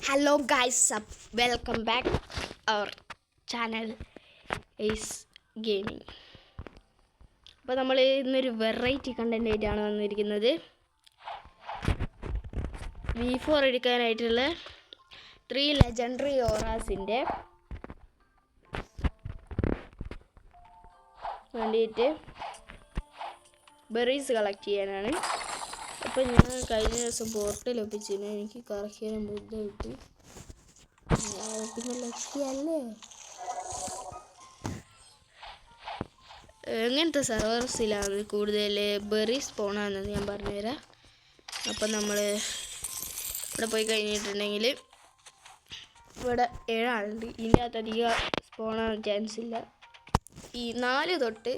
Hello guys, welcome back our channel is gaming. അപ്പോൾ നമ്മൾ ഇന്നൊരു വെറൈറ്റി കണ്ടന്റ് ആയിട്ടാണ് വന്നിരിക്കുന്നത്. V4 എടുക്കാനായിട്ടുള്ള 3 ലെജൻഡറി ഓറാസിൻ്റെ വേണ്ടിയിട്ട് ബെറീസ് കളക്ട് ചെയ്യാനാണ്. അപ്പോൾ ഞാൻ കഴിഞ്ഞ ദിവസം പോർട്ടൽ ഒപ്പിച്ചിരുന്നു. എനിക്ക് കറക്റ്റ് ബുദ്ധ കിട്ടി. പിന്നെ ലക്കിയല്ലേ. എങ്ങനത്തെ സർവേഴ്സിലാണ് കൂടുതൽ ബെറി സ്പോണാണെന്ന് ഞാൻ പറഞ്ഞുതരാം. അപ്പം നമ്മൾ ഇവിടെ പോയി കഴിഞ്ഞിട്ടുണ്ടെങ്കിൽ ഇവിടെ 7 ആളുണ്ട്. ഇതിൻ്റെ അകത്ത് അധികം സ്പോണാൻ ചാൻസ് ഇല്ല. ഈ 4 തൊട്ട്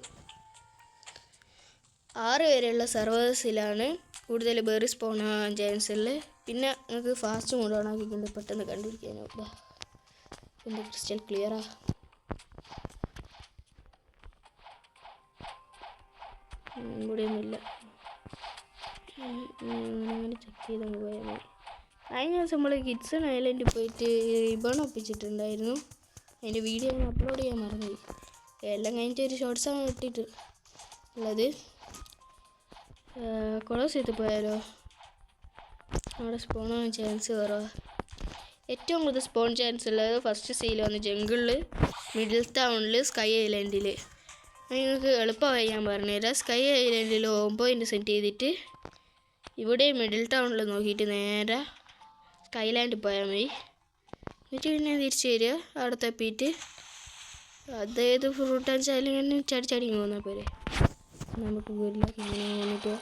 6 വരെയുള്ള സർവേഴ്സിലാണ് കൂടുതൽ ബെറി സ്പോൺ ആവാൻ ചാൻസ് ഉള്ളത്. പിന്നെ നിങ്ങൾക്ക് ഫാസ്റ്റ് മോഡ് ഓൺ ആക്കിക്കൊണ്ട് പെട്ടെന്ന് കണ്ടുപിടിക്കാനാവും. എൻ്റെ ക്രിസ്റ്റൽ ക്ലിയറാ. ഇവിടെയൊന്നുമില്ല. അങ്ങനെ ചെക്ക് ചെയ്ത് പോയാൽ മതി. കഴിഞ്ഞ ദിവസം നമ്മൾ കിഡ്സൺ ഐലൻഡിൽ പോയിട്ട് റിബൺ ഒപ്പിച്ചിട്ടുണ്ടായിരുന്നു. അതിൻ്റെ വീഡിയോ ഞാൻ അപ്ലോഡ് ചെയ്യാൻ മറന്നു. എല്ലാം കഴിഞ്ഞിട്ട് ഒരു ഷോർട്സാണ് ഇട്ടിട്ട് ഉള്ളത്. കൊളോസിയത്തിൽ പോയാലോ? അവിടെ സ്പോൺ ആവാൻ ചാൻസ് കുറവാണ്. ഏറ്റവും കൂടുതൽ സ്പോൺ ചാൻസ് ഉള്ളത് ഫസ്റ്റ് സീയിൽ വന്ന് ജംഗിളിൽ, മിഡിൽ ടൗണിൽ, സ്കൈ ഐലൻഡിൽ. നിങ്ങൾക്ക് എളുപ്പമായി ഞാൻ പറഞ്ഞുതരാം. സ്കൈ ഐലൻഡിൽ ഹോം പോയിൻ്റ് സെറ്റ് ചെയ്തിട്ട് ഇവിടെ മിഡിൽ ടൗണിൽ നോക്കിയിട്ട് നേരെ സ്കൈലാൻഡിൽ പോയാൽ മതി. എന്നിട്ട് പിന്നെ തിരിച്ച് വരിക. അവിടെ തപ്പിയിട്ട് അതേത് ഫ്രൂട്ട് വെച്ചാലും ഇങ്ങനെ ചടി പോകുന്നാൽ പോരെ. നമുക്ക് വീട്ടിലേക്ക് ഇങ്ങനെ വന്നിട്ട്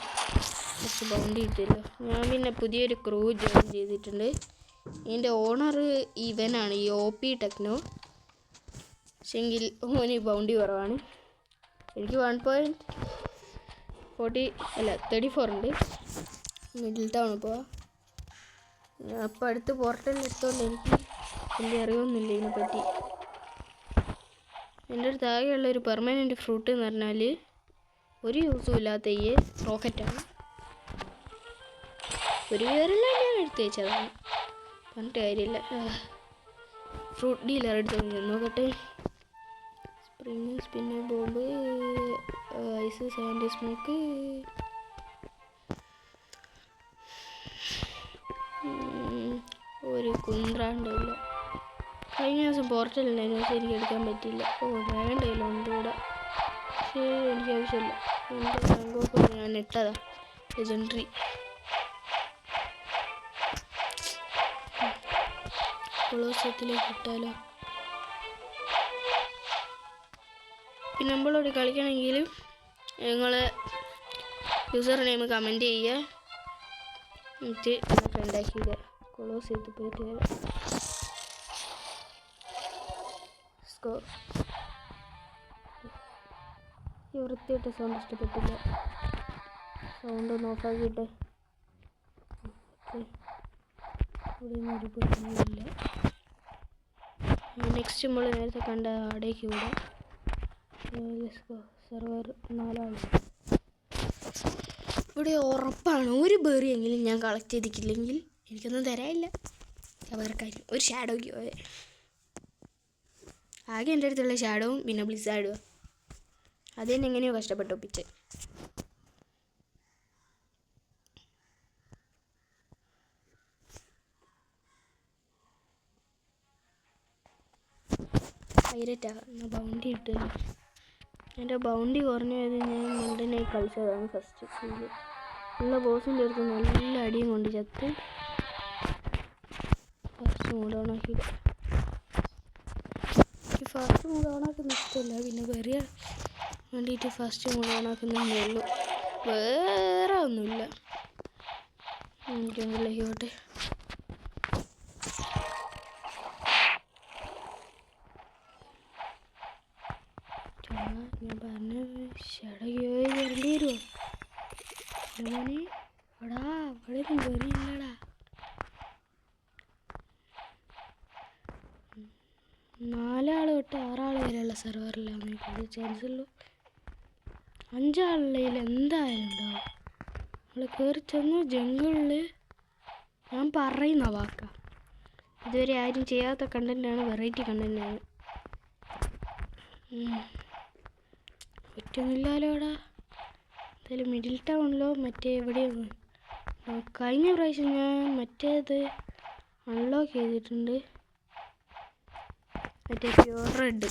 കുറച്ച് ബൗണ്ടി കിട്ടിയല്ലോ. ഞാൻ പിന്നെ പുതിയൊരു ക്രൂ ജോയിൻ ചെയ്തിട്ടുണ്ട്. ഇതിൻ്റെ ഓണർ ഇവനാണ്, ഈ OP ടെക്നോ. പക്ഷെങ്കിൽ ഓന് ബൗണ്ടി കുറവാണ്. എനിക്ക് 1.34 ഉണ്ട്. മിഡിൽ ടൗണിൽ പോവാം. അപ്പോൾ അടുത്ത് പോർട്ടലിൽ എത്തുകൊണ്ട് എനിക്ക് വലിയ അറിവൊന്നുമില്ല ഇതിനെപ്പറ്റി. എൻ്റെ അടുത്ത് ആകെയുള്ള ഒരു പെർമനൻറ്റ് ഫ്രൂട്ട് എന്ന് പറഞ്ഞാൽ ഒരു യൂസും ഇല്ലാത്ത ഈ റോക്കറ്റാണ്. ഒരു വിവരമെല്ലാം ഞാൻ എടുത്ത് വെച്ചതാണ്, പറഞ്ഞിട്ട് കാര്യമില്ല. ഫ്രൂട്ട് ഡീലർ എടുത്ത് നോക്കട്ടെ. Spring, spin, bomb, ice, sand, smoke. ഒരു കുന്ത്രാണ്ടില്ല. കഴിഞ്ഞ ദിവസം പോർട്ടലുണ്ടായിരുന്നു, പക്ഷേ എനിക്ക് എടുക്കാൻ പറ്റിയില്ല. വേണ്ടല്ലോ ഉണ്ട് ഇവിടെ. പക്ഷേ എനിക്ക് ആവശ്യമില്ല. എൻ്റെ സംഘമൊക്കെ ഞാൻ ഇട്ടതാ ലെജൻഡറി. കൊളോസിയത്തിലേക്ക് ഇട്ടാലോ? പിന്നെ നമ്മളോട് കളിക്കണമെങ്കിൽ നിങ്ങൾ യൂസർ നെയിം കമൻറ്റ് ചെയ്യുക. എന്നിട്ട് എന്നൊക്കെ ഉണ്ടാക്കിയിടുക. കൊളോസിയത്തിൽ പോയിട്ട് വരാം. ഈ വൃത്തിയായിട്ട സൗണ്ട് ഇഷ്ടപ്പെട്ടില്ല. സൗണ്ട് ഒന്ന് ഓഫാക്കിയിട്ട് ഇവിടെ ഒരു പ്രശ്നമില്ല. നെക്സ്റ്റ് നമ്മൾ നേരത്തെ കണ്ട അവിടേക്ക് വിടാം. സെർവർ 4 ആൾ. ഇവിടെ ഉറപ്പാണ് ഒരു ബെറിയെങ്കിലും ഞാൻ കളക്ട് ചെയ്തിട്ടില്ലെങ്കിൽ എനിക്കൊന്നും തരാനില്ല. വേറെ കാര്യം, ഒരു ഷാഡോയ്ക്ക് പോയെ ആകെ എൻ്റെ അടുത്തുള്ള ഷാഡോവും പിന്നെ ബ്ലിസാർഡും. അതിന് എങ്ങനെയോ കഷ്ടപ്പെട്ട് ഒപ്പിച്ച്. പൈരറ്റാ ബൗണ്ടി കിട്ടുമല്ലോ. എൻ്റെ ബൗണ്ടി കുറഞ്ഞത് ഞാൻ മണ്ടനായി കളിച്ചതാണ്. ഫസ്റ്റ് സീല് ഉള്ള ബോസിൻ്റെ അടുത്ത് നല്ല അടിയും കൊണ്ട് ചത്ത് ഫസ്റ്റ് മൂഡ് ഓൺ ആക്കിയിട്ട്. ഫസ്റ്റ് മൂഡ് ഓൺ ആക്കുന്ന ഇഷ്ടമല്ല, പിന്നെ വേറെ വേണ്ടിയിട്ട് ഫസ്റ്റ് മൂഡ് ഓൺ ആക്കുന്നതേ ഉള്ളൂ. വേറെ ഒന്നുമില്ല. എനിക്കൊന്നുമില്ലോട്ടെ. ഞാൻ പറഞ്ഞ ഷടകി വരേണ്ടി വരുമോ? മോനെ എടാ, അവിടെ ഒന്നും വരില്ലടാ. 4 ആൾ തൊട്ട് 6 ആൾ വരെയുള്ള സെർവറിലാണ് കൂടുതൽ ചാൻസ് ഉള്ളൂ. 5 ആളുള്ളതിൽ എന്തായാലും ഉണ്ടാവും. നമ്മൾ കയറി ചെന്ന് ജംഗിളിൽ ഞാൻ പറയുന്ന വാക്കാ ഇതുവരെ ആരും ചെയ്യാത്ത കണ്ടൻറ്റാണ്, വെറൈറ്റി കണ്ടൻറ്റാണ്. പറ്റുന്നില്ലല്ലോടാ. എന്തായാലും മിഡിൽ ടൗണിലോ മറ്റേ എവിടെയാണ്. കഴിഞ്ഞ പ്രാവശ്യം ഞാൻ മറ്റേത് അൺലോക്ക് ചെയ്തിട്ടുണ്ട്, മറ്റേ പ്യൂർ റെഡ്.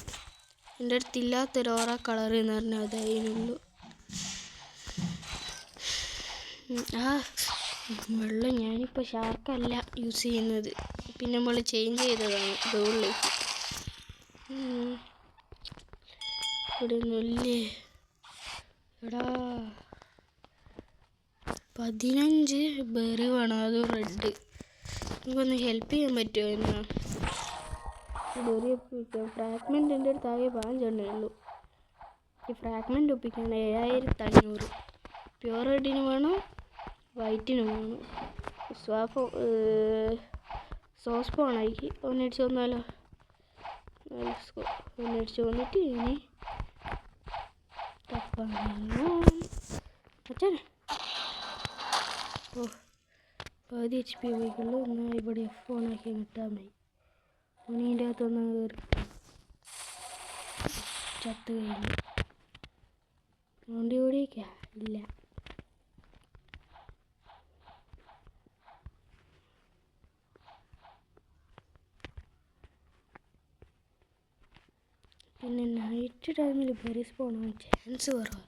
എൻ്റെ അടുത്തില്ലാത്തൊരു ഓറ കളർ എന്ന് പറഞ്ഞാൽ അതേനുള്ളൂ. വെള്ളം ഞാനിപ്പോൾ ഷാർക്കല്ല യൂസ് ചെയ്യുന്നത്, പിന്നെ നമ്മൾ ചേഞ്ച് ചെയ്തതാണ് ഗോളിലേക്ക്. ഇവിടെ ഒന്നുമില്ലേ എടാ? 15 ബെറി വേണം, അത് റെഡ്. നമുക്കൊന്ന് ഹെൽപ്പ് ചെയ്യാൻ പറ്റുമോ എന്നാ? ബെറി ഒപ്പിക്കാം. ഫ്രാഗ്മെൻ്റ് എൻ്റെ അടുത്ത് ആകെ 5 എണ്ണേ ഉള്ളൂ. ഈ ഫ്രാഗ്മെൻ്റ് ഒപ്പിക്കണം 7500. പ്യൂർ റെഡിന് വേണം, വൈറ്റിനും വേണം. സോസ് പോണായിക്ക് ഒന്നടിച്ച് വന്നാലോ? ഒന്നടിച്ച് വന്നിട്ട് ഇനി അച്ഛനെ പകുതി HP പോയിക്കുള്ളൂ. എന്നാൽ ഇവിടെ ഫോണാക്കി കിട്ടാൻ മതി. ഉണീൻ്റെ അകത്തൊന്നും കയറി ചത്ത് കഴിഞ്ഞു. വണ്ടി ഓടിയേക്കാ ഇല്ല. പിന്നെ നൈറ്റ് ടൈമിൽ ബെറീസ് പോകണം ചാൻസ് കുറവാണ്.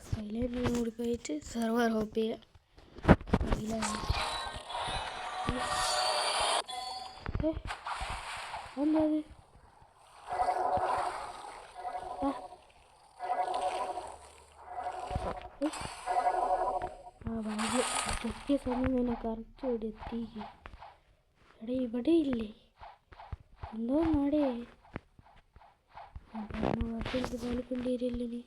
സ്കൈലൈനിൽ കൂടി പോയിട്ട് സെർവർ ഹോപ്പ് ചെയ്യാം. എന്താ തെറ്റിയ സമയം തന്നെ കറക്റ്റ് ഇവിടെ എത്തിക്കുക. ഇവിടെ ഇല്ലേ എന്തോ നാടേ വാർത്തയിലേക്ക് പാലിക്കൊണ്ടിരില്ലേ നീ?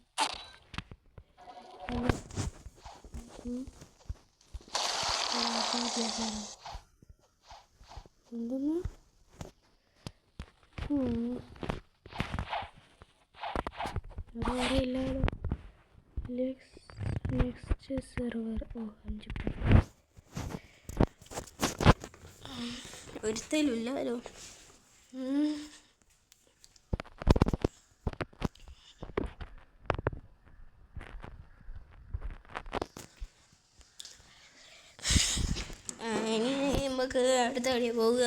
എന്തെന്ന് അറിയില്ലാലോ. Next server 5 ഒരുത്തലുമില്ലല്ലോ. ഇനി നമുക്ക് അടുത്ത കളിയാണ് പോവുക.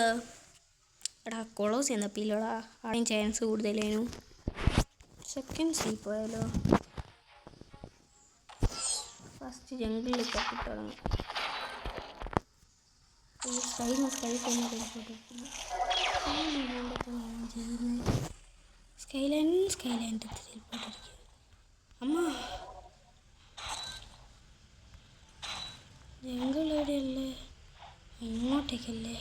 എടാ കൊളോസ് എന്നപ്പില്ലോടാ, ആദ്യം ചാൻസ് കൂടുതലേനു. സെക്കൻഡ് സീ പോയാലോ? ഫസ്റ്റ് ജംഗിളിലൊക്കെ തുടങ്ങും. സ്കൈലാൻഡ് അമ്മ ജംഗിൾ എവിടെയല്ലേ? ഇങ്ങോട്ടേക്കല്ലേ?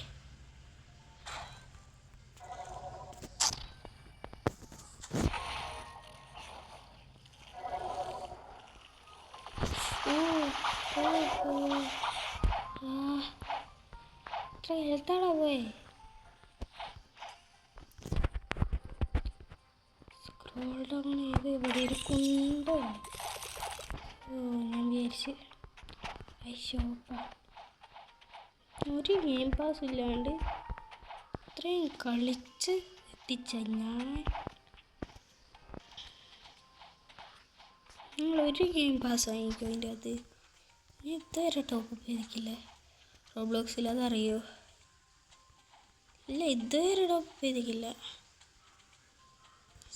ഹെൽത്താടാ പോയെ. സ്ക്രോൾ ഡൗൺ ചെയ്ത് ഇവിടെ ഒരു കുണ്ടോ? ഞാൻ വിചാരിച്ച് ഒരു ഗെയിം പാസ് ഇല്ലാണ്ട് ഇത്രയും കളിച്ച് എത്തിച്ച ഞങ്ങളൊരു ഗെയിം പാസ് വാങ്ങിക്കും അതിൻ്റെ അകത്ത്. ഞാൻ ഇതുവരെ ടോപ്പപ്പ് ചെയ്തിട്ടില്ലേ റോബ്ലോക്സിൽ, അതറിയോ? ഇല്ല, ഇതുവരെ ടോപ്പപ്പ് ചെയ്തിട്ടില്ല.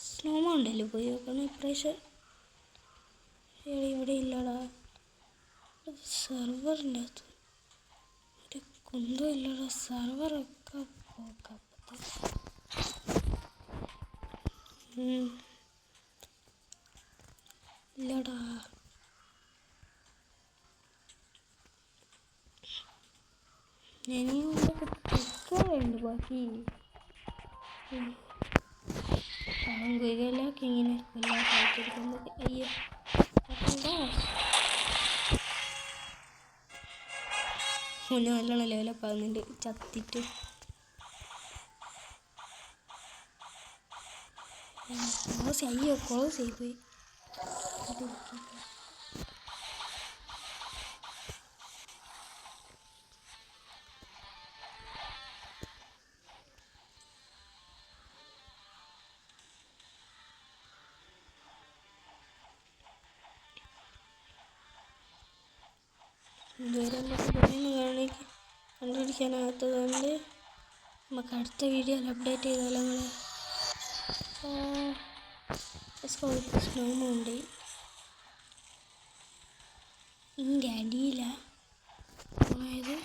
സ്നോമൗണ്ടല്ലേ പോയി നോക്കണം ഇപ്രാവശ്യം. ഇവിടെ ഇല്ലടാ സെർവറിൻ്റെ അകത്ത് ഒരു കുന്തം ഇല്ലടാ. സെർവറൊക്കെ പോക്കാം. ഇല്ലടാ ഞാനീണ്ടൊക്കെ ടിക്കാറുണ്ട് ബാക്കി കുയിലൊക്കെ ഇങ്ങനെ കൊല്ലാൻ സാധിച്ചെടുക്കുന്നത്. അയ്യോ മുന്നേ നല്ലോണം ലെവലപ്പ് ആകുന്നുണ്ട് ചത്തിട്ട്. അയ്യോ ക്ലോസ് ചെയ്തുപോയി. ഇതുവരെ നമുക്ക് പറയുന്ന കണ്ടുപിടിക്കാനാകാത്തതുകൊണ്ട് നമുക്ക് അടുത്ത വീഡിയോയിൽ അപ്ഡേറ്റ് ചെയ്താലോ നിങ്ങൾ സ്നോ മൗണ്ടൻ ഇതിൻ്റെ അടിയിലാണ് അതായത്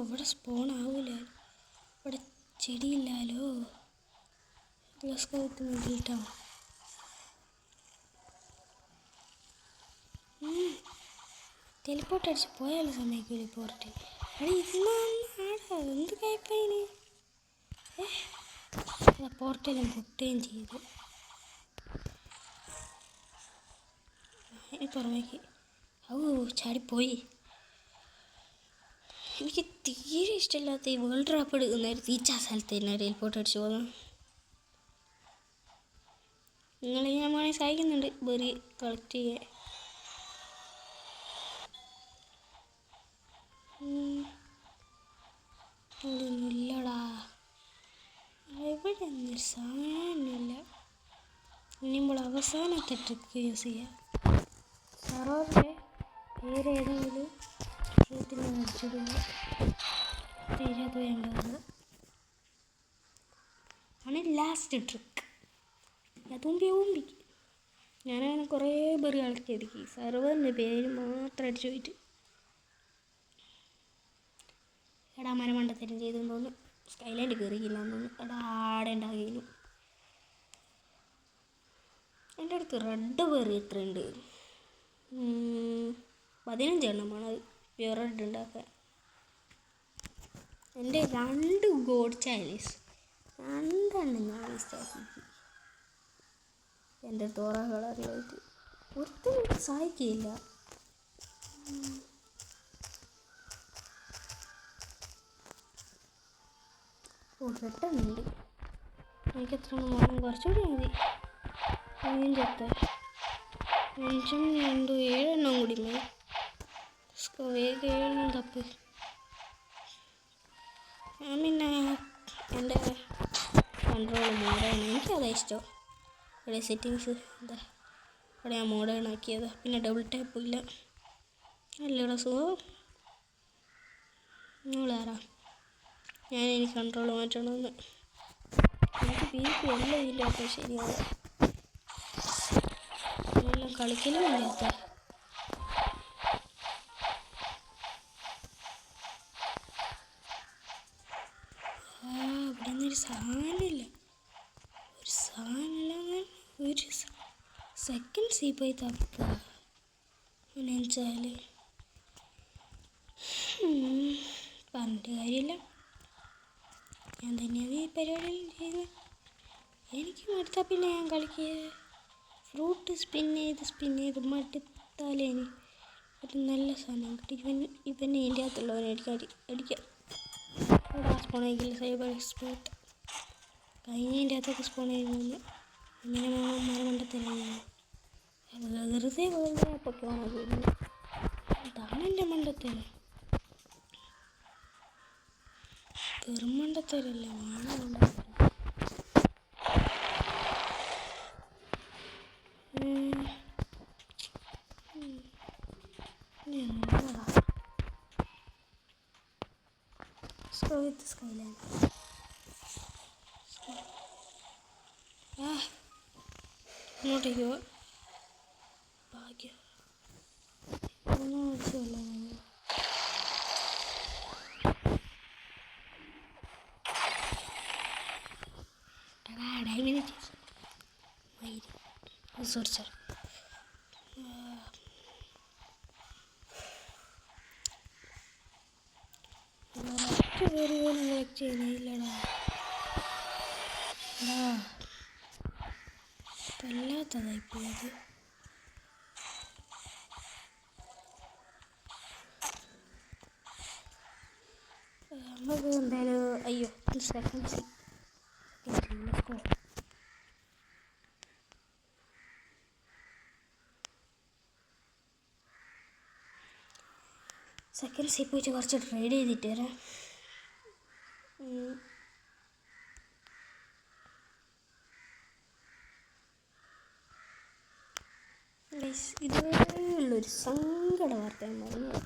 ഇവിടെ സ്പോൺ ആവൂല ഇവിടെ ചെടിയില്ലല്ലോ ഗ്ലാസ്കോത്ത് നോക്കിയിട്ടോ ടെലിപ്പോർട്ട് അടിച്ച് പോയാലും സമയക്കില്ല പോർട്ട് ആടാ എന്ത് കയ്പതിന് പോർട്ടെല്ലാം പൊട്ടുകയും ചെയ്തു അതിന് പുറമേക്ക് ചാടിപ്പോയി എനിക്ക് തീരെ ഇഷ്ടമില്ലാത്ത ഈ വേൾഡ് റാപ്പ് എടുക്കുന്നവർ തീച്ചാ സ്ഥലത്ത് തന്നെ ടെലിപ്പോർട്ട് അടിച്ച് പോകുന്നു നിങ്ങളെ ഞാൻ വേണമെങ്കിൽ സഹായിക്കുന്നുണ്ട് ബെറി കളക്ട് ചെയ്യാൻ ഇല്ലടാ ഇവിടെ ഒന്നും സാധനമില്ല ഇനിമ്പോൾ അവസാനത്തെ ട്രിക്ക് യൂസ് ചെയ്യാം സർവറിൻ്റെ വേറെ ഏതെങ്കിലും ഇതിൽ അടിച്ചിടുക തീരത് വേണ്ടത് ആണ് ലാസ്റ്റ് ട്രിക്ക് അതുമ്പി ഞാനങ്ങനെ കുറേ പേര് കളക്ട് ചെയ്തിരിക്കും സർവറിൻ്റെ പേര് മാത്രം അടിച്ചു പോയിട്ട് എടാ മരമണ്ടത്തരം ചെയ്തെന്ന് തോന്നുന്നു സ്കൈലാൻഡ് കയറിയില്ലാന്ന് തോന്നുന്നു എടാ ആടെ ഉണ്ടാകില്ല എൻ്റെ അടുത്ത് റെഡ് പേര് എത്രയുണ്ട് 15 എണ്ണമാണ് അത് പ്യുവർ റെഡ് ഉണ്ടാക്കാൻ എൻ്റെ 2 ഗോഡ് ചാലീസ് 2 എണ്ണം ഞാൻ വേസ്റ്റാക്കി എൻ്റെ തോറ കളറിലായിട്ട് ഒരിക്കലും സഹായിക്കില്ല പെട്ടെന്നുണ്ട് എനിക്ക് എത്ര മോണം കുറച്ചുകൂടി മതി അതിൻ്റെ എത്ര 5 2 7 എണ്ണം കൂടി മതി വേഗം 7 എണ്ണം തപ്പ് ഞാൻ പിന്നെ എൻ്റെ കൺട്രോൾ മോഡേൺ എനിക്കതാ ഇഷ്ടം ഇവിടെ സെറ്റിങ്സ് എന്താ ഇവിടെ ഞാൻ മോഡേൺ ആക്കിയതാ പിന്നെ ഡബിൾ ടാപ്പ് ഇല്ല അല്ലടാ സുഖം നിങ്ങളാരാ ഞാൻ എനിക്ക് കൺട്രോൾ മാറ്റണമെന്ന് എനിക്ക് പി പി എല്ലാം ഇല്ലാത്ത ശരിയാവും എല്ലാം കളിക്കലും ഇല്ലാത്ത ഇവിടെ നിന്നൊരു സാധനമില്ല ഒരു സെക്കൻഡ്സ് പോയി തപ്പുക എന്നുവെച്ചാൽ പറഞ്ഞിട്ട് കാര്യമില്ല ഞാൻ തന്നെയാണ് ഈ പരിപാടിയിൽ ചെയ്യുന്നത് എനിക്ക് മടുത്താൽ പിന്നെ ഞാൻ കളിക്കുക ഫ്രൂട്ട് സ്പിൻ ചെയ്ത് മടുത്താലേ ഒരു നല്ല സാധനം കിട്ടി ഇവനെ ഇതിൻ്റെ അകത്തുള്ളവനെ അടിക്കാം ഇവിടെ സ്പോൺ ആയിക്കില്ല സൈബർ എക്സ്പേർട്ട് കഴിഞ്ഞതിൻ്റെ അകത്തൊക്കെ സ്പോൺ ആയിരുന്നു ഇങ്ങനെ മരമണ്ടത്തിലാണ് വെറുതെ വേൾഡ് കപ്പൊക്കെ ഓണാക്കി ഇതാണ് എൻ്റെ മണ്ടത്തിൽ പെരുമണ്ടത്തരല്ല സ്കൈലാൻഡ് ഇങ്ങോട്ടേക്ക് ഭാഗ്യം ഒന്നും ആവശ്യമല്ല സോറി പേര് പോലും കളക്ട് ചെയ്യുന്നില്ലടാ വല്ലാത്തതായിപ്പോയത് നമുക്ക് എന്തായാലും അയ്യോ സെക്കൻഡ് സെക്കൻഡ്സിൽ പോയിട്ട് കുറച്ച് ട്രേഡ് ചെയ്തിട്ട് വരാം ഇതുവരെയുള്ളൊരു സങ്കട വാർത്തയാണ് പറഞ്ഞത്.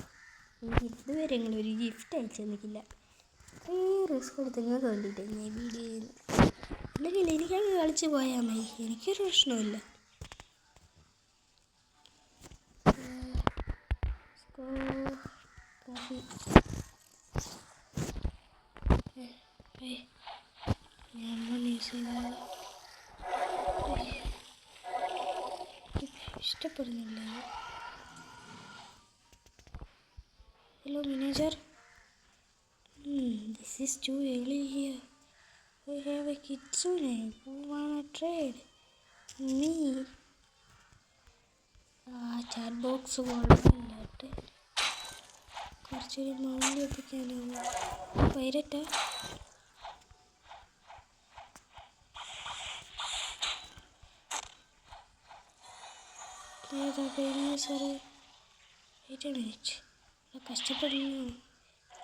ഇതുവരെ ഞങ്ങളൊരു ഗിഫ്റ്റ് അയച്ചു തന്നിട്ടില്ല. അത്രയും റിസ്ക് എടുത്ത് നിങ്ങൾക്ക് വേണ്ടിയിട്ട് ഞാൻ വീഡിയോ ചെയ്യുന്നു. അല്ലെങ്കിൽ എനിക്കങ്ങ് കളിച്ച് പോയാൽ മതി, എനിക്കൊരു പ്രശ്നമില്ല. ഇഷ്ടപ്പെടുന്നില്ല. Hello manager, this is too early here. We have a kitsune who wanna trade me. Chat box കൊള്ളാമില്ലാട്ട് കുറച്ചൊരു മൗണ്ട് എത്തിക്കാനാവും. പൈരറ്റാ ഏതാ പേര് സാറ്? 8 മിനിറ്റ് കഷ്ടപ്പെടുന്നു.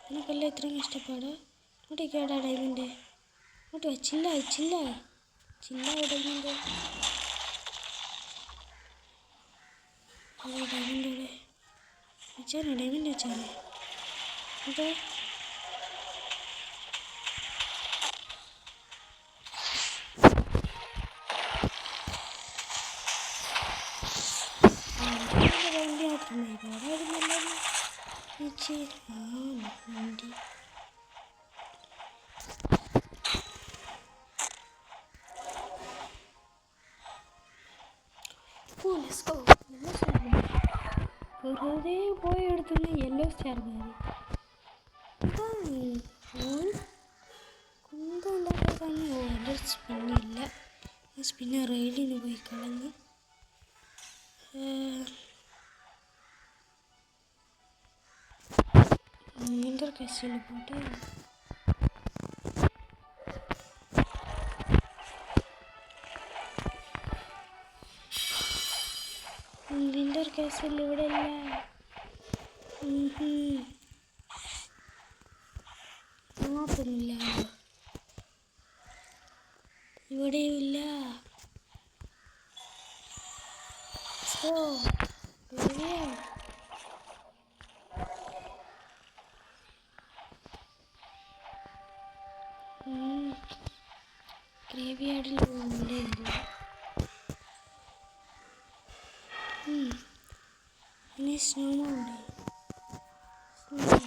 നിനക്കല്ല ഇത്രയും കഷ്ടപ്പാട്. ഇങ്ങോട്ടേക്കാടാ ഡയമണ്ട്, ഇങ്ങോട്ട് വെച്ചില്ല ഡയമണ്ട്. ഡയമണ്ട് ഇവിടെ വെച്ചാണ്, ഡയമണ്ട് വെച്ചാണ്. അതെ വണ്ടി മാത്രമേ വണ്ടി. വെറുതെ പോയി എടുത്തുള്ള യെല്ലോ സ്റ്റാർ കുന്തമില്ലാത്തതാണ്. എൻ്റെ സ്പിന്നില്ല, സ്പിന്നെ റെയിലിന് പോയി കളഞ്ഞ്. നീന്തൽ കസിന് പോട്ടെ. വിന്റർ കാസിൽ ഇവിടെ ഇല്ല. നോക്കുന്നില്ല, ഇവിടെയുമില്ല. ഗ്രേവിയാർഡിൽ ഉണ്ടായില്ല. ഇനി സ്നോമോ ഉണ്ട്.